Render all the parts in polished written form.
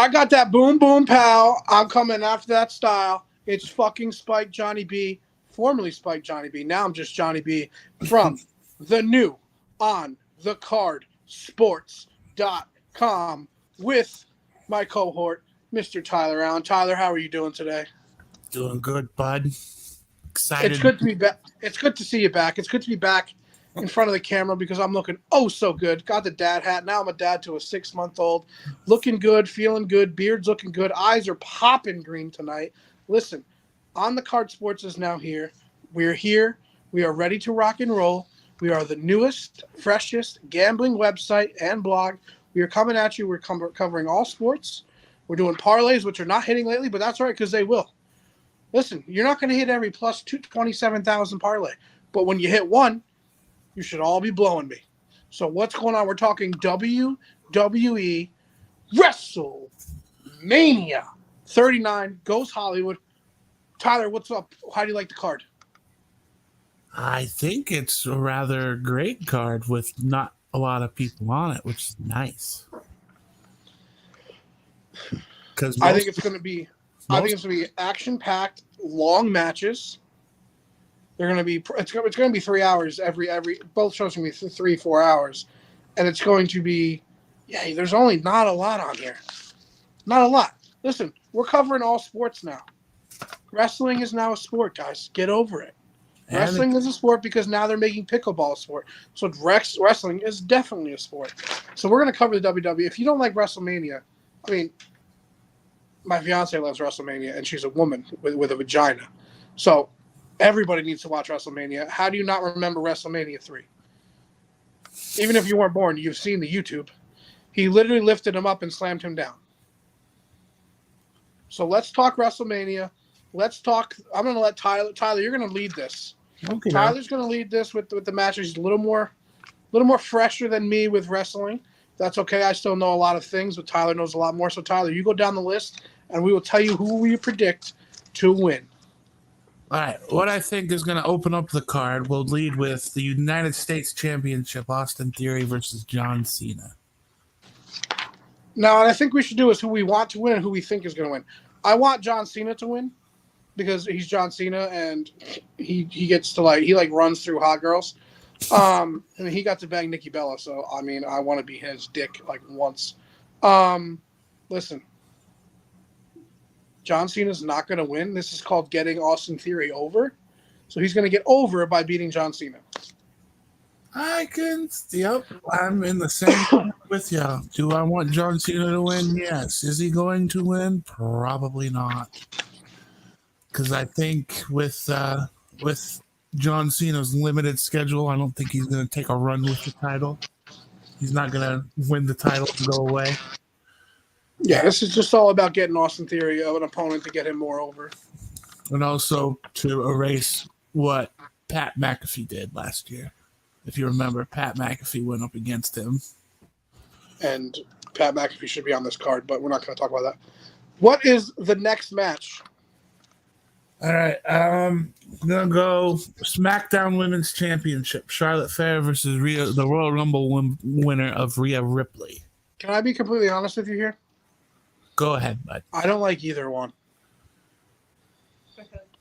I got that boom boom pow. I'm coming after that style. It's fucking Spike Johnny B, formerly Spike Johnny B. Now I'm just Johnny B from the new On the Card Sports.com with my cohort, Mr. Tyler Allen. Tyler, how are you doing today? Doing good, bud. It's Excited. good to be back. It's good to see you back. It's good to be back in front of the camera because I'm looking oh so good. Got the dad hat. Now I'm a dad to a 6-month-old. Looking good, feeling good. Beard's looking good. Eyes are popping green tonight. Listen, On the Card Sports is now here. We're here. We are ready to rock and roll. We are the newest, freshest gambling website and blog. We are coming at you. We're covering all sports. We're doing parlays, which are not hitting lately, but that's all right because they will. Listen, you're not going to hit every plus 27,000 parlay, but when you hit one, you should all be blowing me. So what's going on? We're talking WWE WrestleMania 39 goes Hollywood. Tyler, what's up? How do you like the card? I think it's a rather great card with not a lot of people on it, which is nice. Because I think it's going to be action-packed, long matches. They're going to be it's going to be 3 hours every both shows are going to be 3-4 hours, and it's going to be there's only not a lot on here, not a lot. Listen, we're covering all sports now. Wrestling is now a sport, guys. Get over it. Wrestling is a sport because now they're making pickleball a sport. So wrestling is definitely a sport. So we're going to cover the WWE. If you don't like WrestleMania, I mean, my fiance loves WrestleMania, and she's a woman with a vagina. So everybody needs to watch WrestleMania. How do you not remember WrestleMania 3? Even if you weren't born, you've seen the YouTube. He literally lifted him up and slammed him down. So let's talk WrestleMania. Let's talk. I'm going to let Tyler, you're going to lead this. Okay. Tyler's going to lead this with the matches. He's a little more fresher than me with wrestling. That's okay. I still know a lot of things, but Tyler knows a lot more. So, Tyler, you go down the list, and we will tell you who we predict to win. All right. What I think is going to open up the card will lead with the United States Championship, Austin Theory versus John Cena. Now, what I think we should do is who we want to win and who we think is going to win. I want John Cena to win because he's John Cena, and he gets to he runs through hot girls. And he got to bang Nikki Bella, so I mean, I want to be his dick once. Listen, John Cena's not going to win. This is called getting Austin Theory over. So he's going to get over by beating John Cena. I'm in the same with you. Do I want John Cena to win? Yes. Is he going to win? Probably not. Because I think with John Cena's limited schedule, I don't think he's going to take a run with the title. He's not going to win the title and go away. Yeah, this is just all about getting Austin Theory of an opponent to get him more over. And also to erase what Pat McAfee did last year. If you remember, Pat McAfee went up against him. And Pat McAfee should be on this card, but we're not going to talk about that. What is the next match? All right, I'm going to go SmackDown Women's Championship. Charlotte Flair versus the Royal Rumble winner of Rhea Ripley. Can I be completely honest with you here? Go ahead, bud. I don't like either one.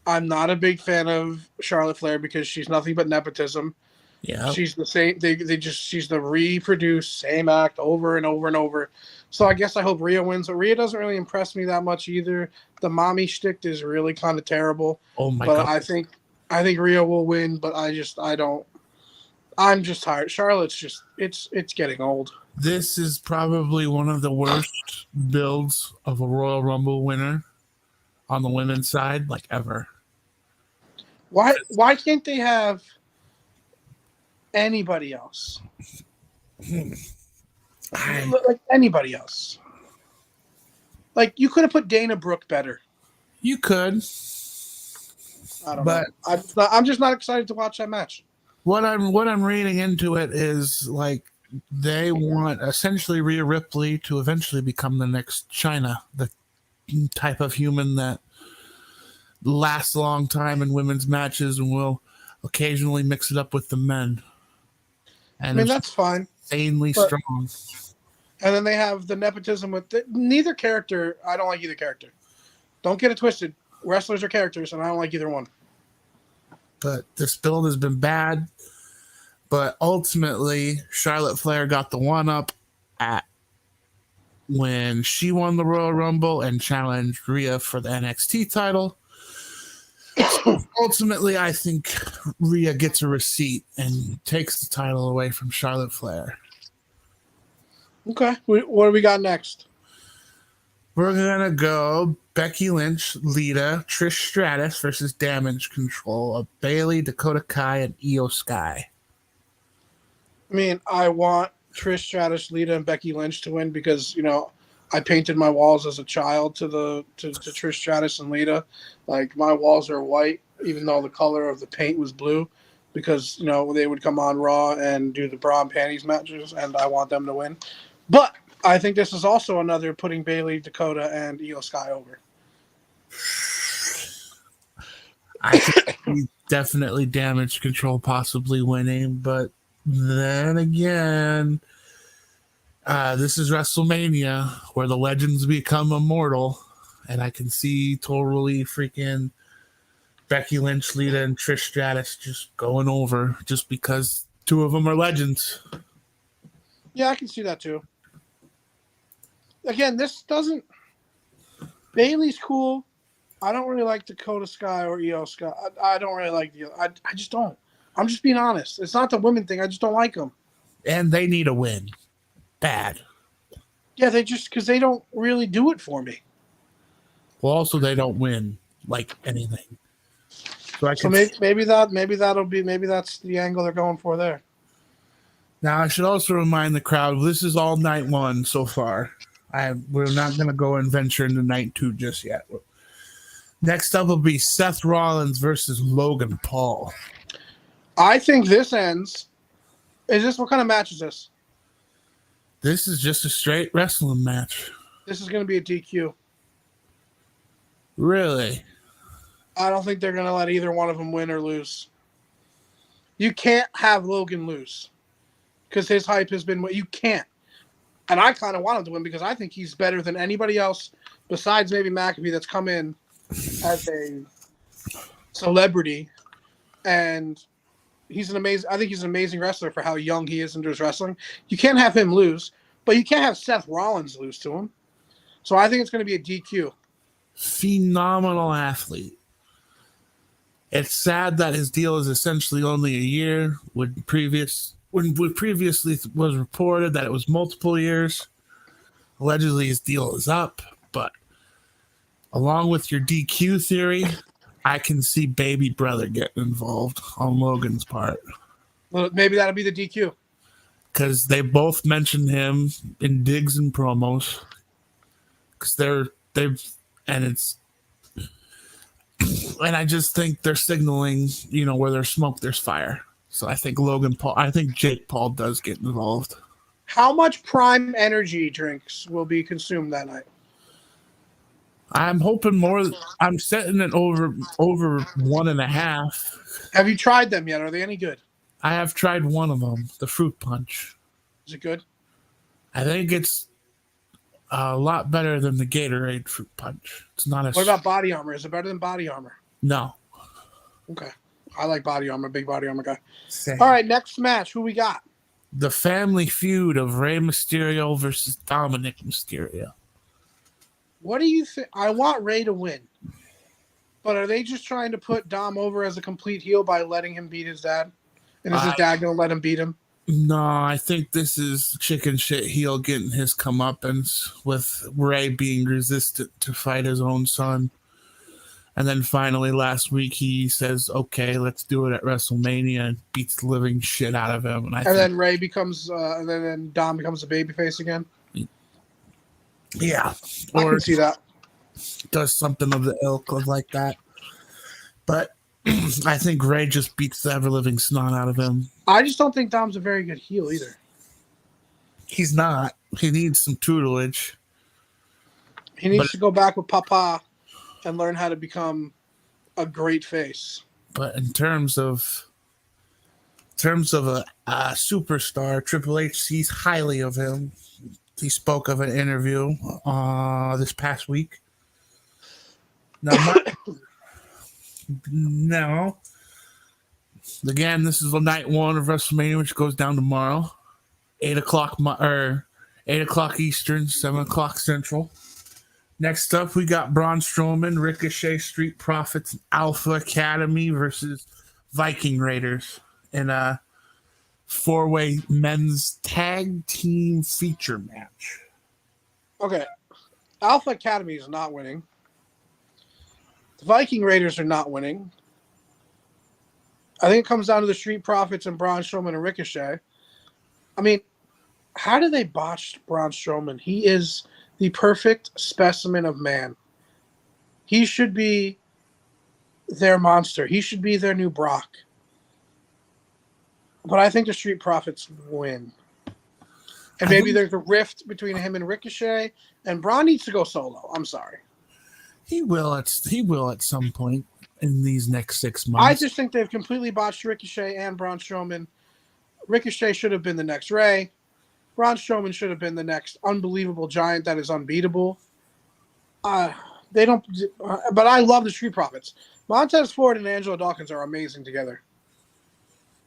I'm not a big fan of Charlotte Flair because she's nothing but nepotism. Yeah, she's the same. She's the reproduced same act over and over and over. So I guess I hope Rhea wins. But Rhea doesn't really impress me that much either. The mommy shtick is really kind of terrible. Oh my god! I think Rhea will win, but I don't. I'm just tired. Charlotte's just it's getting old. This is probably one of the worst builds of a Royal Rumble winner on the women's side ever. Why can't they have anybody else? Anybody else? You could have put Dana Brooke better. You could. I don't know. I'm just not excited to watch that match. What I'm reading into it is they want essentially Rhea Ripley to eventually become the next Chyna, the type of human that lasts a long time in women's matches and will occasionally mix it up with the men. And I mean, that's fine. Insanely strong. And then they have the nepotism with neither character. I don't like either character. Don't get it twisted. Wrestlers are characters, and I don't like either one. But this build has been bad. But ultimately, Charlotte Flair got the one-up at when she won the Royal Rumble and challenged Rhea for the NXT title. Ultimately, I think Rhea gets a receipt and takes the title away from Charlotte Flair. Okay. What do we got next? We're going to go Becky Lynch, Lita, Trish Stratus versus Damage Control of Bayley, Dakota Kai, and Io Sky. I mean, I want Trish Stratus, Lita, and Becky Lynch to win because, I painted my walls as a child to Trish Stratus and Lita. Like, my walls are white, even though the color of the paint was blue, because, they would come on Raw and do the bra and panties matches, and I want them to win. But I think this is also another putting Bayley, Dakota, and Io Sky over. I think definitely Damage Control possibly winning, but then again, this is WrestleMania where the legends become immortal, and I can see totally freaking Becky Lynch, Lita, and Trish Stratus just going over just because two of them are legends. Yeah, I can see that too. Again, this doesn't. Bayley's cool. I don't really like Dakota Sky or Io Sky. I don't really like the. I just don't. I'm just being honest. It's not the women thing. I just don't like them. And they need a win. Bad. Yeah, because they don't really do it for me. Well, also they don't win like anything. So maybe that's the angle they're going for there. Now I should also remind the crowd this is all night one so far. We're not going to go and venture into night two just yet. Next up will be Seth Rollins versus Logan Paul. I think this ends. What kind of match is this? This is just a straight wrestling match. This is going to be a DQ. Really? I don't think they're going to let either one of them win or lose. You can't have Logan lose because his hype has been. You can't. And I kind of want him to win because I think he's better than anybody else besides maybe McAfee that's come in as a celebrity. And I think he's an amazing wrestler for how young he is into his wrestling. You can't have him lose, but you can't have Seth Rollins lose to him. So I think it's going to be a DQ. Phenomenal athlete. It's sad that his deal is essentially only a year when previously was reported that it was multiple years. Allegedly his deal is up, but along with your DQ theory, I can see baby brother getting involved on Logan's part. Well, maybe that'll be the DQ. Because they both mentioned him in digs and promos. Because and I just think they're signaling, where there's smoke, there's fire. So I think Jake Paul does get involved. How much Prime Energy drinks will be consumed that night? I'm hoping more. I'm setting it over 1.5. Have you tried them yet? Are they any good? I have tried one of them, the fruit punch. Is it good? I think it's a lot better than the Gatorade fruit punch. It's not as. What about Body Armor? Is it better than Body Armor? No. Okay. I like Body Armor, big Body Armor guy. Same. All right, next match. Who we got? The family feud of Rey Mysterio versus Dominic Mysterio. What do you think? I want Rey to win. But are they just trying to put Dom over as a complete heel by letting him beat his dad? And is his dad going to let him beat him? No, I think this is chicken shit heel getting his comeuppance with Rey being resistant to fight his own son. And then finally last week he says, okay, let's do it at WrestleMania, and beats the living shit out of him. And then Rey becomes, and then Dom becomes a babyface again? Yeah. I can see that. Does something of the ilk of like that. But I think Rey just beats the ever-living snot out of him. I just don't think Dom's a very good heel either. He's not. He needs some tutelage. He needs to go back with Papa and learn how to become a great face. But in terms of a superstar, Triple H sees highly of him. He spoke of an interview this past week. Now, again, this is the night one of WrestleMania, which goes down tomorrow, 8 o'clock Eastern, 7 o'clock Central. Next up, we got Braun Strowman, Ricochet, Street Profits, and Alpha Academy versus Viking Raiders in a 4-way men's tag team feature match. Okay. Alpha Academy is not winning. The Viking Raiders are not winning. I think it comes down to the Street Profits and Braun Strowman and Ricochet. I mean, how did they botch Braun Strowman? He is the perfect specimen of man. He should be their monster. He should be their new Brock. But I think the Street Profits win. And maybe there's a rift between him and Ricochet, and Braun needs to go solo. I'm sorry. He will at some point in these next 6 months. I just think they've completely botched Ricochet and Braun Strowman. Ricochet should have been the next Ray. Braun Strowman should have been the next unbelievable giant that is unbeatable. They don't, but I love the Street Profits. Montez Ford and Angelo Dawkins are amazing together.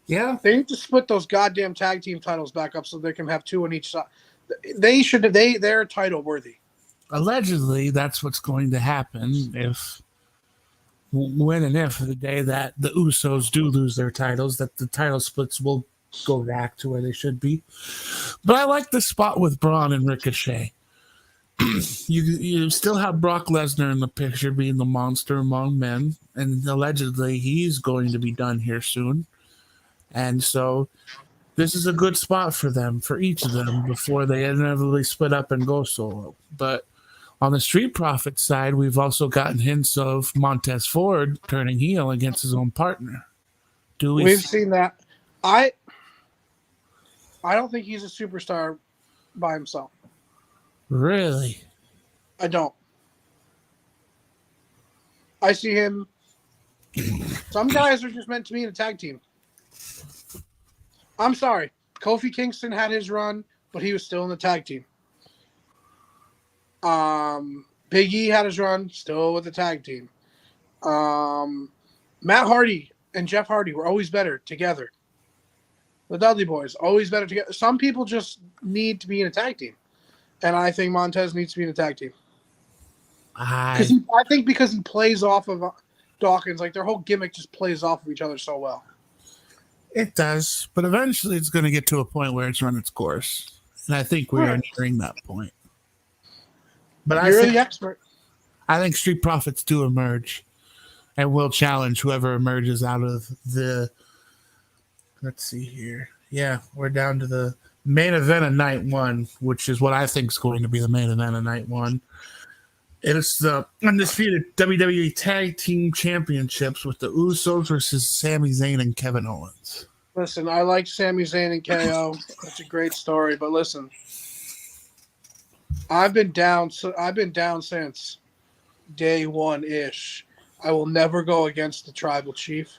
Yeah, they need to split those goddamn tag team titles back up so they can have 2 on each side. They're title worthy. Allegedly, that's what's going to happen when and if the day that the Usos do lose their titles, that the title splits will go back to where they should be. But I like the spot with Braun and Ricochet. You still have Brock Lesnar in the picture being the monster among men, and allegedly he's going to be done here soon. And so this is a good spot for them, for each of them, before they inevitably split up and go solo. But on the Street Profits side, we've also gotten hints of Montez Ford turning heel against his own partner. We've seen that. I don't think he's a superstar by himself. Really? I don't. I see him. Some guys are just meant to be in a tag team. I'm sorry. Kofi Kingston had his run, but he was still in the tag team. Big E had his run, still with the tag team. Matt Hardy and Jeff Hardy were always better together. The Dudley Boys, always better together. Some people just need to be in a tag team. And I think Montez needs to be in a tag team. I think because he plays off of Dawkins, like their whole gimmick just plays off of each other so well. It does, but eventually it's going to get to a point where it's run its course. And I think we are nearing that point. But You're the expert. I think Street Profits do emerge and will challenge whoever emerges out of the... Let's see here. Yeah, we're down to the main event of night one, which is what I think is going to be the main event of night one. It's the undisputed WWE Tag Team Championships with the Usos versus Sami Zayn and Kevin Owens. Listen, I like Sami Zayn and KO. That's a great story, but listen, I've been down since day one-ish. I will never go against the Tribal Chief.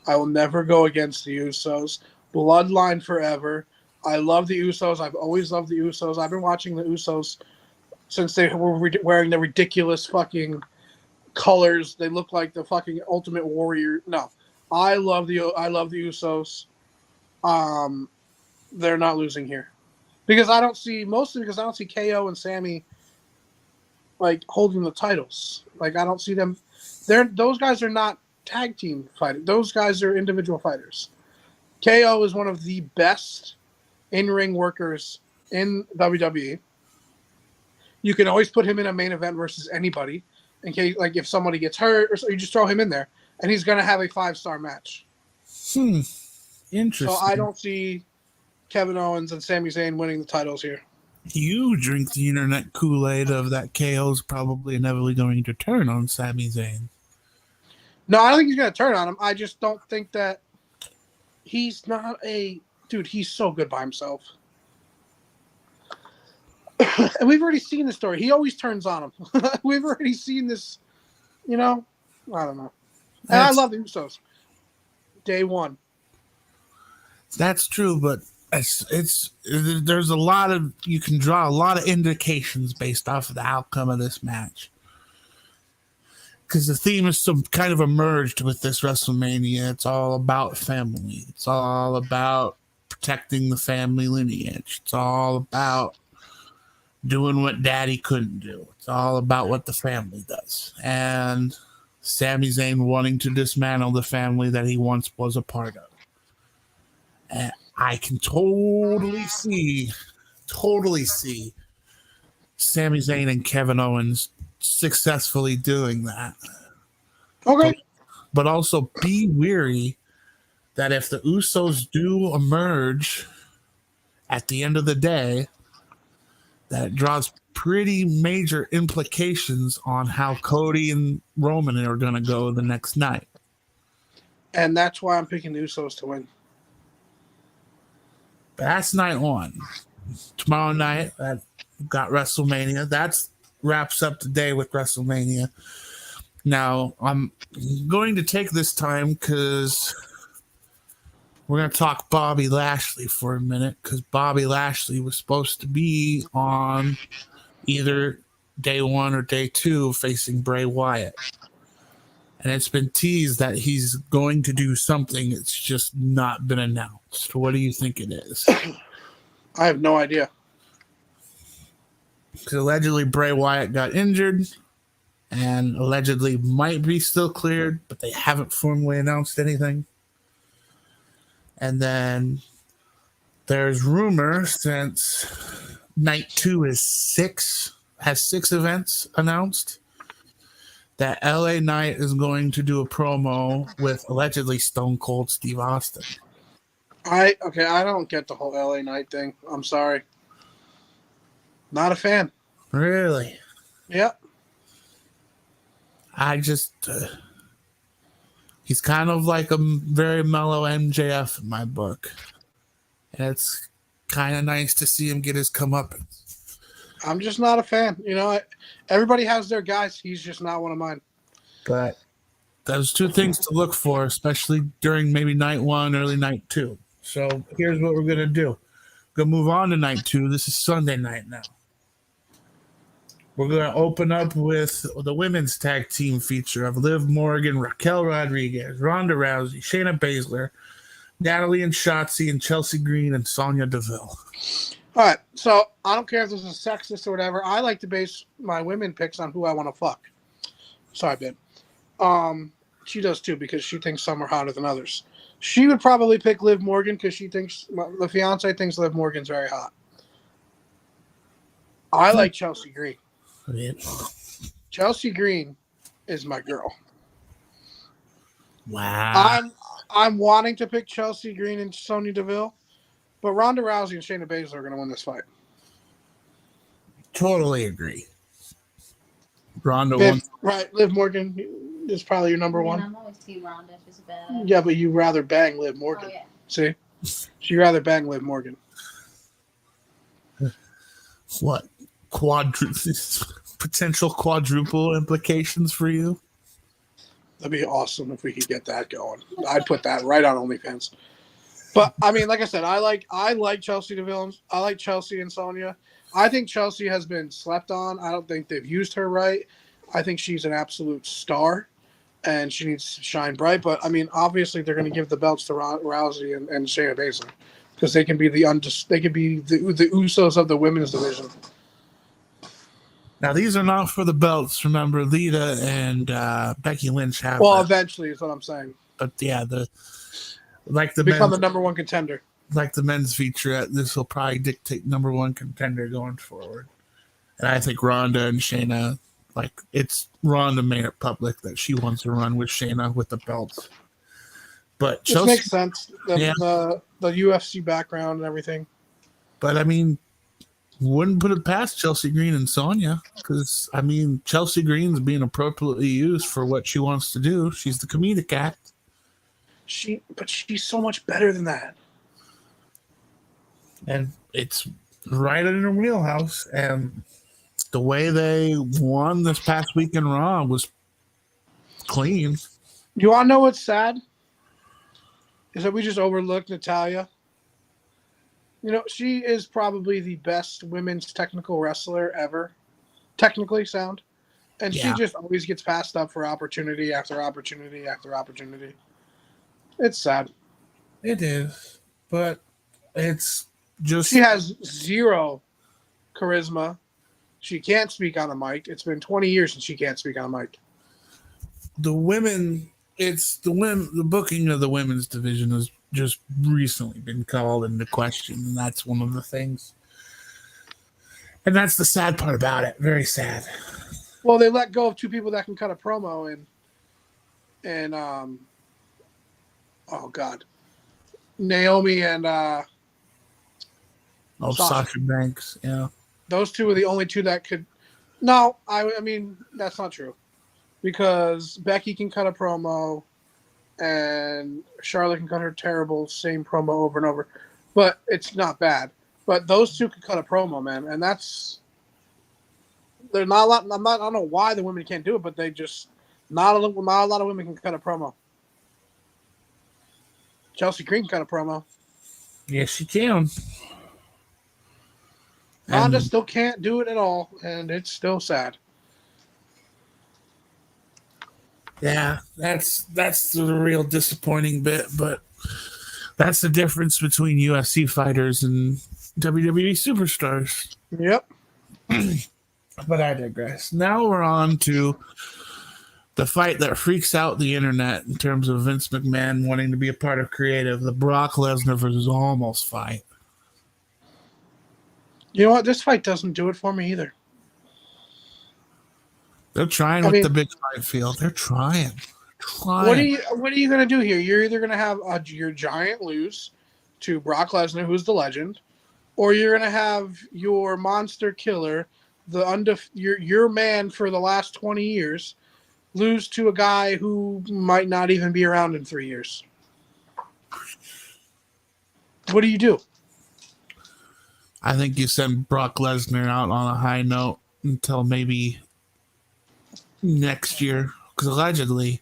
I will never go against the Usos. Bloodline forever. I love the Usos. I've always loved the Usos. I've been watching the Usos since they were wearing the ridiculous fucking colors. They look like the fucking Ultimate Warrior. No, I love the Usos. They're not losing here because I don't see KO and Sammy like holding the titles. Like I don't see them. Those guys are not tag team fighting. Those guys are individual fighters. KO is one of the best in-ring workers in WWE. You can always put him in a main event versus anybody in case, like, if somebody gets hurt or so, you just throw him in there, and he's going to have a 5-star match. Interesting. So I don't see Kevin Owens and Sami Zayn winning the titles here. You drink the internet Kool-Aid of that KO's probably inevitably going to turn on Sami Zayn. No, I don't think he's going to turn on him. I just don't think that he's not a... Dude, he's so good by himself. And we've already seen the story. He always turns on him. We've already seen this, I don't know. And I love the Usos. Day one. That's true, but it's there's a lot of you can draw a lot of indications based off of the outcome of this match. Because the theme is some kind of emerged with this WrestleMania. It's all about family. It's all about protecting the family lineage. It's all about doing what daddy couldn't do. It's all about what the family does. And Sami Zayn wanting to dismantle the family that he once was a part of. And I can totally see Sami Zayn and Kevin Owens successfully doing that. Okay. But also be weary that if the Usos do emerge at the end of the day, that it draws pretty major implications on how Cody and Roman are going to go the next night. And that's why I'm picking the Usos to win. That's night one. Tomorrow night, I've got WrestleMania. That wraps up the day with WrestleMania. Now, I'm going to take this time because we're going to talk Bobby Lashley for a minute, because Bobby Lashley was supposed to be on either day one or day two facing Bray Wyatt. And it's been teased that he's going to do something. It's just not been announced. What do you think it is? I have no idea. Because allegedly Bray Wyatt got injured and allegedly might be still cleared, but they haven't formally announced anything. And then there's rumor, since night 2 has 6 events announced, that LA Knight is going to do a promo with allegedly Stone Cold Steve Austin. I don't get the whole LA Knight thing. I'm sorry. Not a fan. Really? Yep. I just he's kind of like a very mellow MJF in my book. And it's kind of nice to see him get his comeuppance. I'm just not a fan. You know, everybody has their guys. He's just not one of mine. But those two things to look for, especially during maybe night 1, early night 2. So here's what we're going to do. We're going to move on to night 2. This is Sunday night now. We're going to open up with the women's tag team feature of Liv Morgan, Raquel Rodriguez, Ronda Rousey, Shayna Baszler, Natalie and Shotzi, and Chelsea Green and Sonya Deville. All right, so I don't care if this is sexist or whatever. I like to base my women picks on who I want to fuck. Sorry, babe. She does too, because she thinks some are hotter than others. She would probably pick Liv Morgan because she thinks the fiance thinks Liv Morgan's very hot. I like Chelsea Green. Yeah. Chelsea Green is my girl. Wow. I'm wanting to pick Chelsea Green and Sonya Deville, but Ronda Rousey and Shayna Baszler are going to win this fight. Totally agree. Ronda won. Right, Liv Morgan is probably your number one. I'm always team Ronda. She's bad. Yeah, but you rather bang Liv Morgan. Oh, yeah. See? She'd rather bang Liv Morgan. What? Potential quadruple implications for you? That'd be awesome if we could get that going. I'd put that right on OnlyFans. But I mean, like I said, I like Chelsea Deville. I like Chelsea and Sonya. I think Chelsea has been slept on. I don't think they've used her right. I think she's an absolute star, and she needs to shine bright. But I mean, obviously, they're going to give the belts to Rousey and Shayna Baszler because they can be the Usos of the women's division. Now, these are not for the belts. Remember, Lita and Becky Lynch have. Well, eventually is what I'm saying. But yeah, become the number one contender. Like the men's featurette, this will probably dictate number one contender going forward. And I think Ronda and Shayna, it's Ronda made it public that she wants to run with Shayna with the belts. But Chelsea, makes sense. The UFC background and everything. But I mean, wouldn't put it past Chelsea Green and Sonya, because I mean, Chelsea Green's being appropriately used for what she wants to do. She's the comedic act. But she's so much better than that. And it's right in her wheelhouse. And the way they won this past week in Raw was clean. You want to know what's sad? Is that we just overlooked Natalya. You know, she is probably the best women's technical wrestler ever. Technically sound. And she Yeah, just always gets passed up for opportunity after opportunity after opportunity. It's sad. it is, but it's She just has zero charisma. She can't speak on a mic. It's been 20 years since she can't speak on a mic. the women. It's the women. The booking of the women's division has just recently been called into question, and that's one of the things. And that's the sad part about it. Very sad. Well, they let go of two people that can cut a promo, and oh god, Naomi and Oh, Sasha. Sasha Banks. Yeah. Those two are the only two that could. No, I mean that's not true, because Becky can cut a promo, and Charlotte can cut her terrible same promo over and over, but it's not bad. But those two can cut a promo, man, and that's they're not a lot. I don't know why the women can't do it, but they just not a lot of women can cut a promo. Chelsea Green can cut a promo. Yes, she can. Ronda And still can't do it at all, and it's still sad. yeah, that's the real disappointing bit, but that's the difference between UFC fighters and WWE superstars. Yep. But I digress. Now we're on to the fight that freaks out the internet in terms of Vince McMahon wanting to be a part of creative, the Brock Lesnar versus Almost fight. You know what? This fight doesn't do it for me either. They're trying with the big fight field. They're trying. What are you going to do here? You're either going to have your giant lose to Brock Lesnar, who's the legend, or you're going to have your monster killer, your man for the last 20 years, lose to a guy who might not even be around in 3 years. What do you do? I think you send Brock Lesnar out on a high note until maybe next year, because allegedly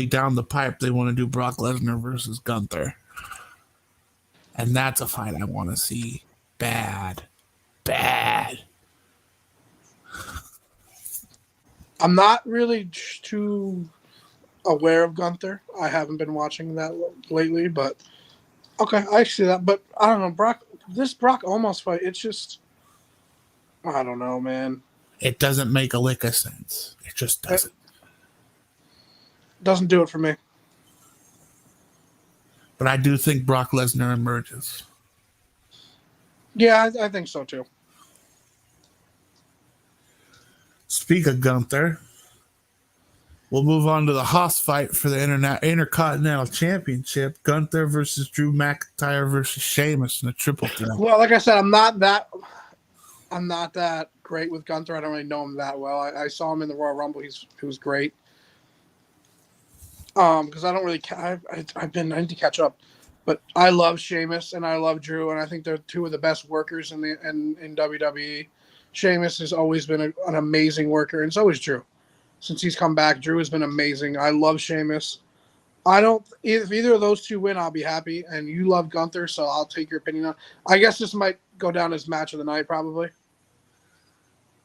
down the pipe they want to do Brock Lesnar versus Gunther, and that's a fight I want to see bad. I'm not really too aware of Gunther. I haven't been watching that lately, but okay, I see that. But I don't know, this Brock Almost fight, it's just, I don't know, man. It doesn't make a lick of sense. It just doesn't. Doesn't do it for me. But I do think Brock Lesnar emerges. Yeah, I think so too. Speak of Gunther, we'll move on to the Haas fight for the Intercontinental Championship. Gunther versus Drew McIntyre versus Sheamus in a triple threat. Well, like I said, I'm not that great with Gunther. I don't really know him that well. I saw him in the Royal Rumble. He was great. Because I don't really, I need to catch up, but I love Sheamus and I love Drew, and I think they're two of the best workers in WWE. Sheamus has always been an amazing worker, and so is Drew. Since he's come back, Drew has been amazing. I love Sheamus. If either of those two win, I'll be happy. And you love Gunther, so I'll take your opinion on. I guess this might go down as match of the night, probably.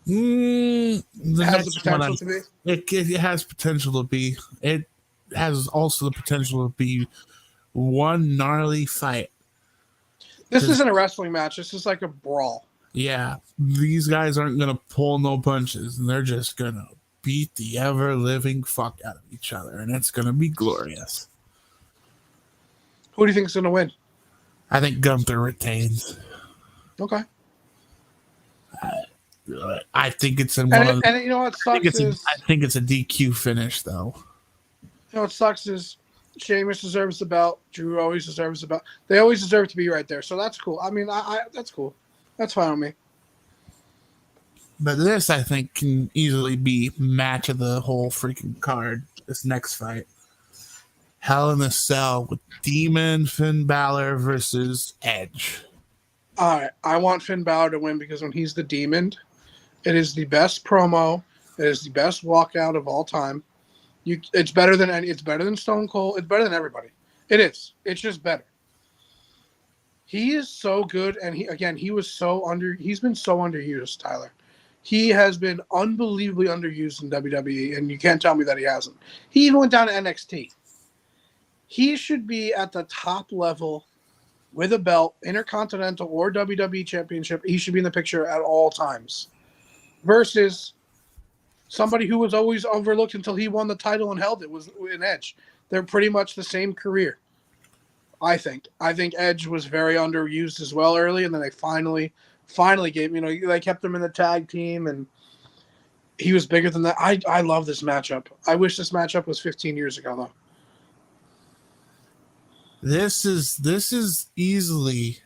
It has the potential to be. It has potential to be. It has also the potential to be one gnarly fight. This isn't a wrestling match. This is like a brawl. Yeah, these guys aren't going to pull no punches, and they're just going to beat the ever-living fuck out of each other, and it's going to be glorious. Who do you think is going to win? I think Gunther retains. Okay. I think it's in and you know what sucks I think it's a DQ finish, though. You know what sucks is Sheamus deserves the belt. Drew always deserves the belt. They always deserve to be right there, so that's cool. I mean, that's cool. That's fine with me. But this, I think, can easily be match of the whole freaking card. This next fight. Hell in a Cell with Demon Finn Balor versus Edge. All right. I want Finn Balor to win because when he's the Demon, it is the best promo. It is the best walkout of all time. It's better than Stone Cold. It's better than everybody. It is. It's just better. He is so good, and he's been so underused, Tyler. He has been unbelievably underused in WWE, and you can't tell me that he hasn't. He even went down to NXT. He should be at the top level with a belt, Intercontinental or WWE Championship. He should be in the picture at all times. Versus somebody who was always overlooked until he won the title and held it was in Edge. They're pretty much the same career. I think Edge was very underused as well early, and then they finally gave, they kept him in the tag team, and he was bigger than that. I love this matchup. I wish this matchup was 15 years ago though. This is easily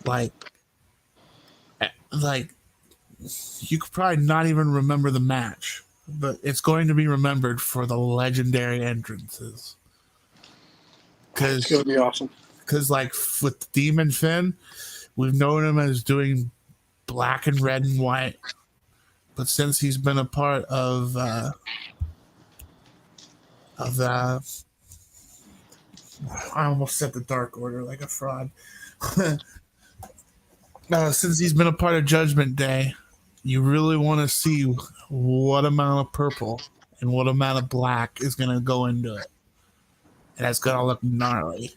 like you could probably not even remember the match, but it's going to be remembered for the legendary entrances. It's going to be awesome. Because, like, with Demon Finn, we've known him as doing black and red and white. But since he's been a part of I almost said the Dark Order like a fraud. Since he's been a part of Judgment Day, you really want to see what amount of purple and what amount of black is going to go into it. And it's going to look gnarly.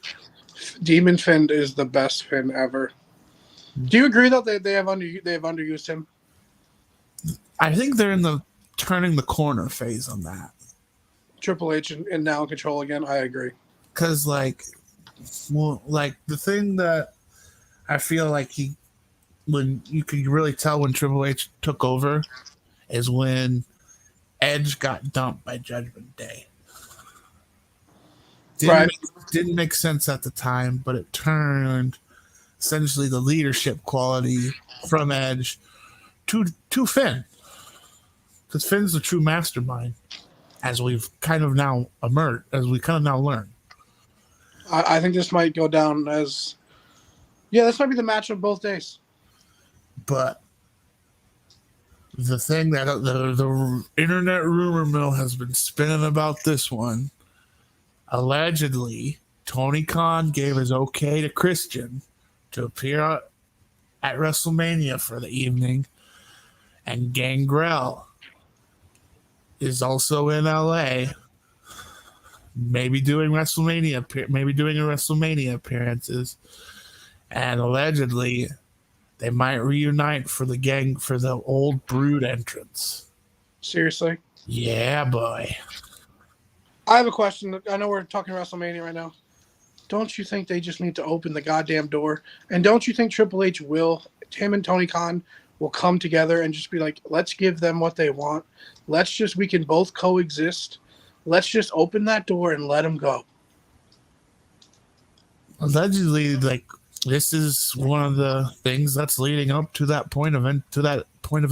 Demon Finn is the best Finn ever. Do you agree that they have underused him? I think they're in the turning the corner phase on that. Triple H and now in control again. I agree. Because, the thing that I feel like when you can really tell when Triple H took over is when Edge got dumped by Judgment Day. Didn't make sense at the time, but it turned essentially the leadership quality from Edge to Finn. Because Finn's the true mastermind, as we've kind of now learned. I think this might go down as... Yeah, this might be the match of both days. But the thing that the internet rumor mill has been spinning about this one, allegedly, Tony Khan gave his okay to Christian to appear at WrestleMania for the evening, and Gangrel is also in LA, maybe doing WrestleMania appearances, and allegedly they might reunite for the old Brood entrance. Seriously? Yeah, boy. I have a question. I know we're talking WrestleMania right now. Don't you think they just need to open the goddamn door? And don't you think Triple H him and Tony Khan will come together and just be like, let's give them what they want. We can both coexist. Let's just open that door and let them go. Allegedly, this is one of the things that's leading up to that point of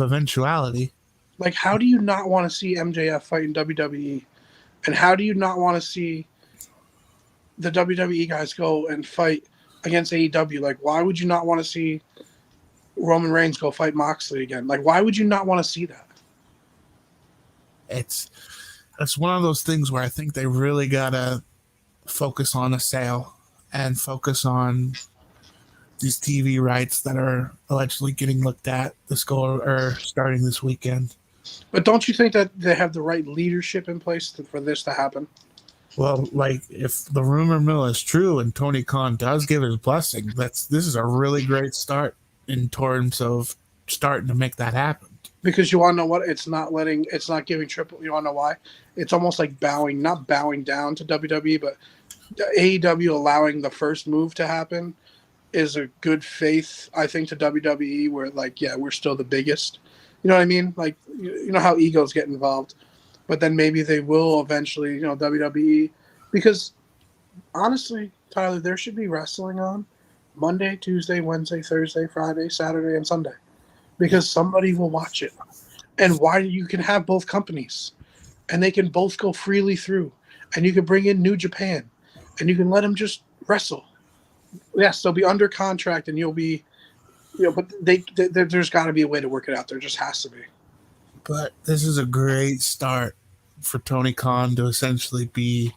eventuality. Like, how do you not want to see MJF fight in WWE? And how do you not want to see the WWE guys go and fight against AEW? Like, why would you not want to see Roman Reigns go fight Moxley again? Like, why would you not want to see that? It's one of those things where I think they really gotta focus on a sale and focus on these TV rights that are allegedly getting looked at starting this weekend. But don't you think that they have the right leadership in place for this to happen? Well, if the rumor mill is true and Tony Khan does give his blessing, this is a really great start in terms of starting to make that happen. Because you want to know what? It's not giving Triple. You want to know why? It's almost like not bowing down to WWE, but AEW allowing the first move to happen is a good faith, I think, to WWE, where we're still the biggest. You know what I mean? Like, you know how egos get involved, but then maybe they will eventually, WWE, because honestly, Tyler, there should be wrestling on Monday, Tuesday, Wednesday, Thursday, Friday, Saturday, and Sunday, because somebody will watch it. And why you can have both companies, and they can both go freely through, and you can bring in New Japan, and you can let them just wrestle. Yes, they'll be under contract, and you'll be, but there's got to be a way to work it out. There just has to be. But this is a great start for Tony Khan to essentially be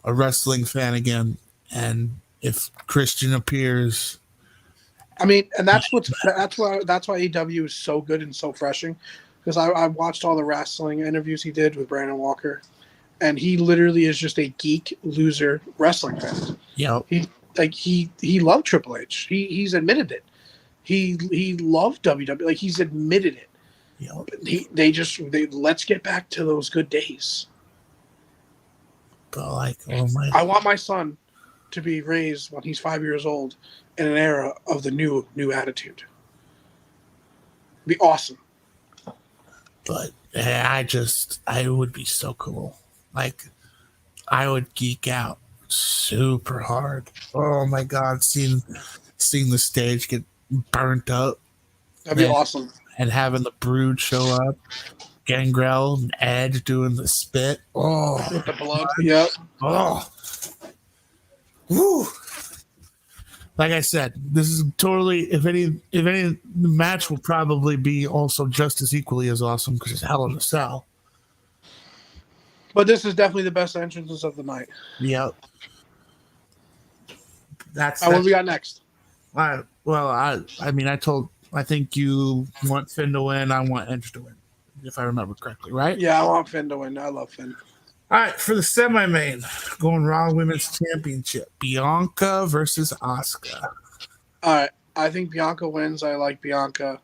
a wrestling fan again And if Christian appears, I mean, and that's why AEW is so good and so refreshing, because I watched all the wrestling interviews he did with Brandon Walker, and he literally is just a geek loser wrestling fan. He loved Triple H. He's admitted it. He loved WWE. Like, he's admitted it. They let's get back to those good days. But like, oh my! I want my son to be raised when he's 5 years old in an era of the new attitude. Be awesome. But I would be so cool. Like, I would geek out super hard. Oh my God, seeing the stage get burnt up. That'd be awesome. And having the Brood show up, Gangrel and Edge doing the spit. Oh, with the blood. Yep. Oh. Woo. Like I said, this is totally. If any, the match will probably be also just as equally as awesome because it's Hell in a Cell. But this is definitely the best entrances of the night. Yep. What do we got next? I think you want Finn to win. I want Edge to win, if I remember correctly, right? Yeah, I want Finn to win. I love Finn. All right, for the semi-main, going Raw Women's Championship, Bianca versus Asuka. All right, I think Bianca wins. I like Bianca.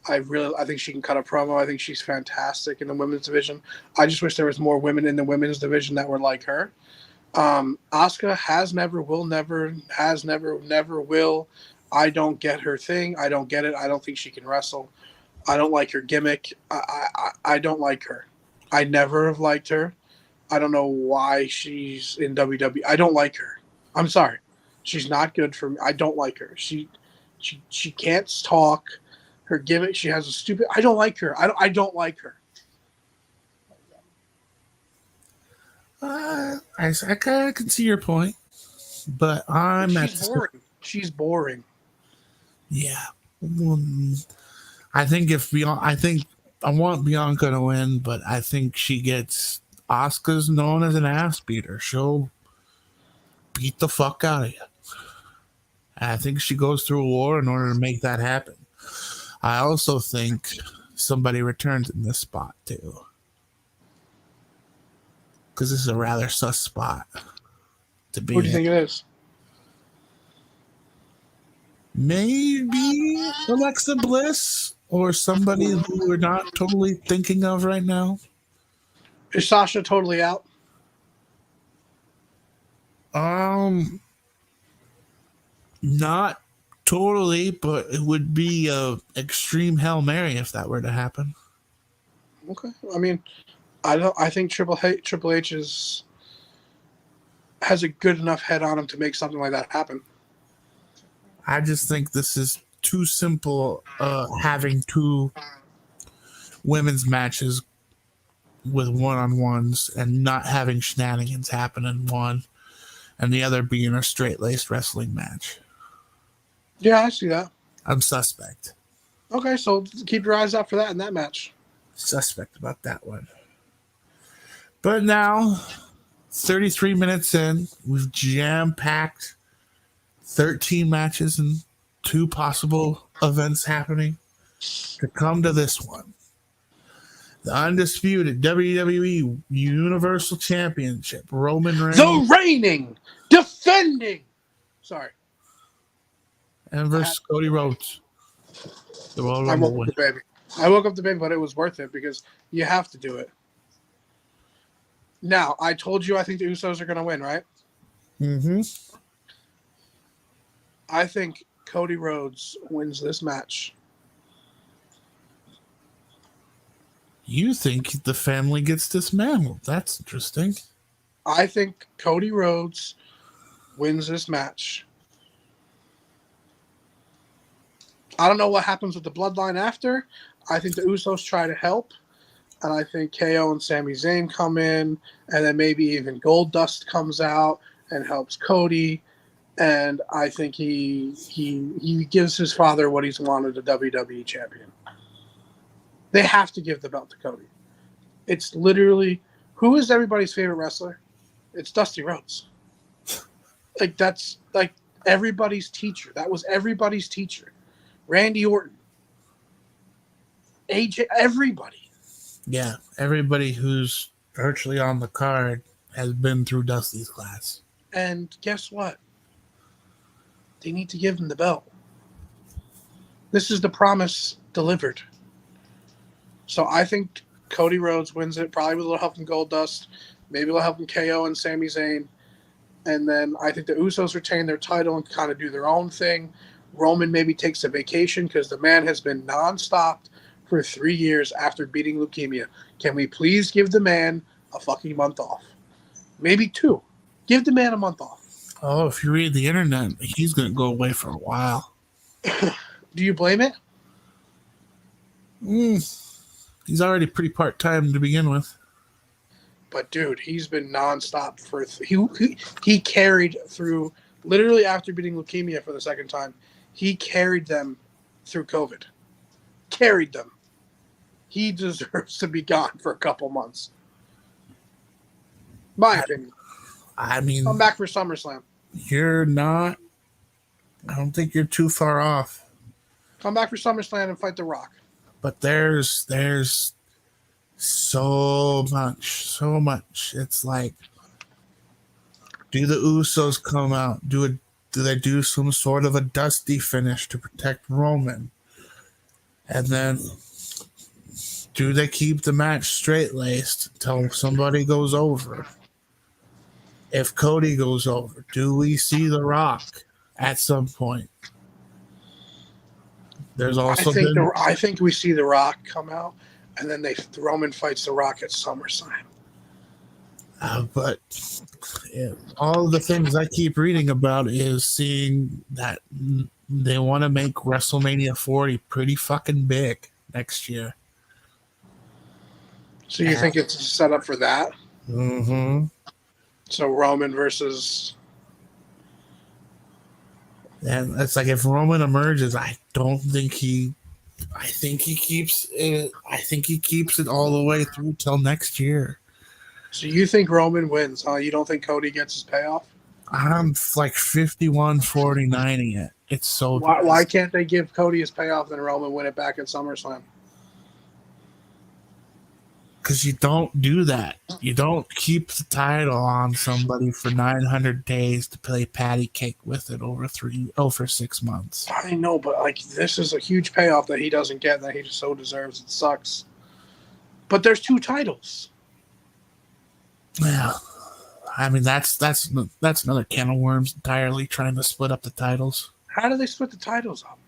I think she can cut a promo. I think she's fantastic in the women's division. I just wish there was more women in the women's division that were like her. Asuka never will. I don't get her thing. I don't get it. I don't think she can wrestle. I don't like her gimmick. I don't like her. I never have liked her. I don't know why she's in WWE. I don't like her. I'm sorry. She's not good for me. I don't like her. She can't talk. Her gimmick, she has a stupid. I don't like her. I don't like her. I kind of can see your point, but She's boring. Yeah. I want Bianca to win, but I think she gets. Asuka's known as an ass beater. She'll beat the fuck out of you. And I think she goes through a war in order to make that happen. I also think somebody returns in this spot too, because this is a rather sus spot to be. Who do you think it is? Maybe Alexa Bliss or somebody who we're not totally thinking of right now. Is Sasha totally out? Not totally, but it would be a extreme Hail Mary if that were to happen. Okay. I mean, I think Triple H has a good enough head on him to make something like that happen. I just think this is too simple, having two women's matches with one-on-ones and not having shenanigans happen in one and the other being a straight-laced wrestling match. Yeah, I see that. I'm suspect. Okay, so keep your eyes out for that in that match. Suspect about that one. But now, 33 minutes in, we've jam-packed 13 matches and 2 possible events happening to come to this one. The undisputed WWE Universal Championship, Roman Reigns. The reigning, defending. Sorry. And versus Cody Rhodes. The Royal I Rumble woke win. up the baby. I woke up the baby, but it was worth it because you have to do it. Now, I told you I think the Usos are going to win, right? Mm-hmm. I think Cody Rhodes wins this match. You think the family gets dismantled. That's interesting. I think Cody Rhodes wins this match. I don't know what happens with the bloodline after. I think the Usos try to help. And I think KO and Sami Zayn come in. And then maybe even Goldust comes out and helps Cody. And I think he gives his father what he's wanted, a WWE champion. They have to give the belt to Cody. It's literally, who is everybody's favorite wrestler? It's Dusty Rhodes. Like that's like everybody's teacher. That was everybody's teacher. Randy Orton, AJ, everybody. Yeah, everybody who's virtually on the card has been through Dusty's class. And guess what? They need to give him the belt. This is the promise delivered. So I think Cody Rhodes wins it, probably with a little help from Goldust. Maybe a little help from KO and Sami Zayn. And then I think the Usos retain their title and kind of do their own thing. Roman maybe takes a vacation because the man has been nonstop for 3 years after beating leukemia. Can we please give the man a fucking month off? Maybe 2. Give the man a month off. Oh, if you read the internet, he's going to go away for a while. Do you blame it? He's already pretty part-time to begin with. But dude, he's been nonstop for he carried through literally after beating leukemia for the second time. He carried them through COVID. Carried them. He deserves to be gone for a couple months. My opinion. I mean, Come back for SummerSlam. you're not. I don't think you're too far off. Come back for SummerSlam and fight The Rock. But there's so much. It's like, do the Usos come out? Do they do some sort of a Dusty finish to protect Roman? And then do they keep the match straight laced until somebody goes over? If Cody goes over, do we see The Rock at some point? There's also I think we see The Rock come out, and then Roman fights The Rock at SummerSlam. But all the things I keep reading about is seeing that they want to make WrestleMania 40 pretty fucking big next year. So you think it's set up for that? Mm-hmm. So Roman versus... And it's like if Roman emerges, I think he keeps it. I think he keeps it all the way through till next year. So you think Roman wins, huh? You don't think Cody gets his payoff? I'm like 51-49ing it. It's so Why can't they give Cody his payoff and Roman win it back at SummerSlam? Because you don't do that. You don't keep the title on somebody for 900 days to play patty cake with it over 6 months. I know, but like this is a huge payoff that he doesn't get that he just so deserves. It sucks. But there's 2 titles. Yeah, I mean that's another can of worms entirely, trying to split up the titles. How do they split the titles up?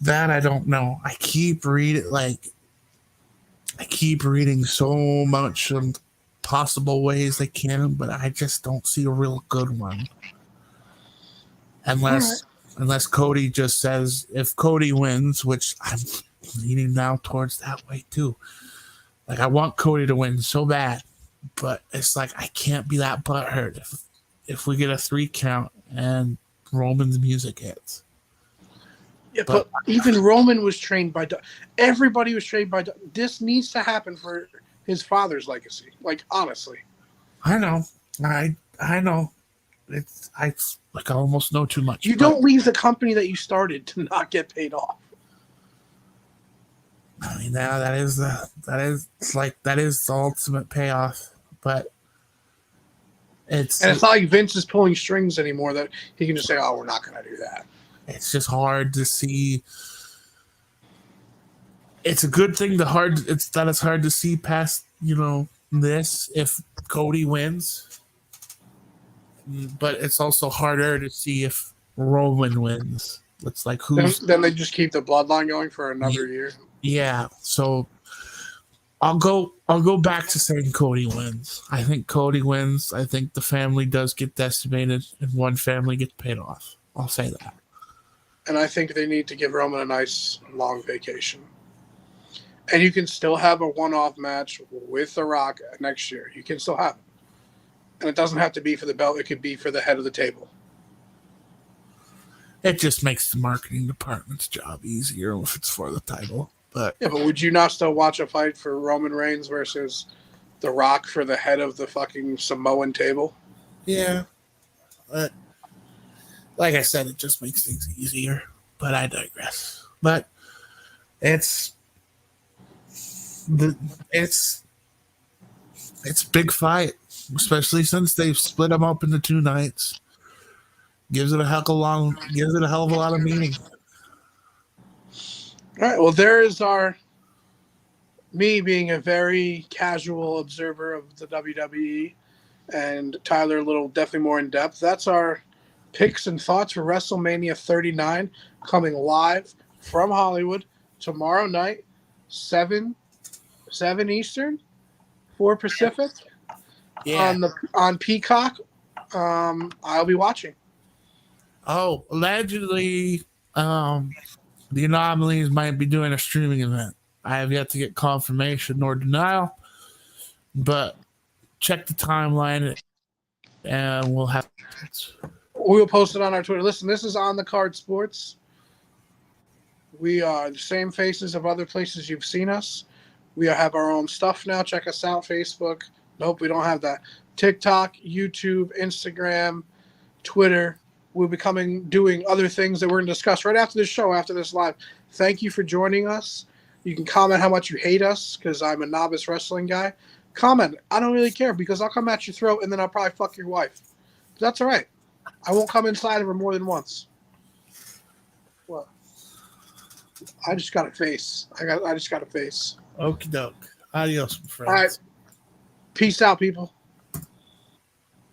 That I don't know. I keep reading so much of possible ways they can, but I just don't see a real good one. Unless Cody just says, if Cody wins, which I'm leaning now towards that way too. Like I want Cody to win so bad, but it's like I can't be that butthurt if we get a 3 count and Roman's music hits. Yeah, but even Roman was trained by... Everybody was trained by... This needs to happen for his father's legacy. Like, honestly. I know. I know. I almost know too much. You don't leave the company that you started to not get paid off. I mean, now that is the ultimate payoff. But it's not like Vince is pulling strings anymore that he can just say, "Oh, we're not going to do that." It's just hard to see. It's a good thing. It's hard to see past this if Cody wins, but it's also harder to see if Roman wins. It's like then they just keep the bloodline going for another year. Yeah, so I'll go back to saying Cody wins. I think Cody wins. I think the family does get decimated and one family gets paid off. I'll say that. And I think they need to give Roman a nice long vacation. And you can still have a one-off match with The Rock next year. You can still have it. And it doesn't have to be for the belt. It could be for the head of the table. It just makes the marketing department's job easier if it's for the title. But would you not still watch a fight for Roman Reigns versus The Rock for the head of the fucking Samoan table? Yeah. But like I said, it just makes things easier. But I digress. But it's the it's a big fight, especially since they've split them up into 2 nights. Gives it a hell of a lot of meaning. All right. Well, there is our me being a very casual observer of the WWE, and Tyler a little definitely more in depth. That's our picks and thoughts for WrestleMania 39 coming live from Hollywood tomorrow night, 7 Eastern, 4 Pacific Yeah. on Peacock. I'll be watching. Oh, allegedly, the Anomalies might be doing a streaming event. I have yet to get confirmation nor denial, but check the timeline and we'll have. We'll post it on our Twitter. Listen, this is On the Card Sports. We are the same faces of other places you've seen us. We have our own stuff now. Check us out. Facebook. Nope, we don't have that. TikTok, YouTube, Instagram, Twitter. We'll be doing other things that we're going to discuss right after this show, after this live. Thank you for joining us. You can comment how much you hate us because I'm a novice wrestling guy. Comment. I don't really care because I'll come at your throat and then I'll probably fuck your wife. But that's all right. I won't come inside of her more than once. Well, I just got a face. I just got a face. Okie doke. Adios, my friends. All right. Peace out, people.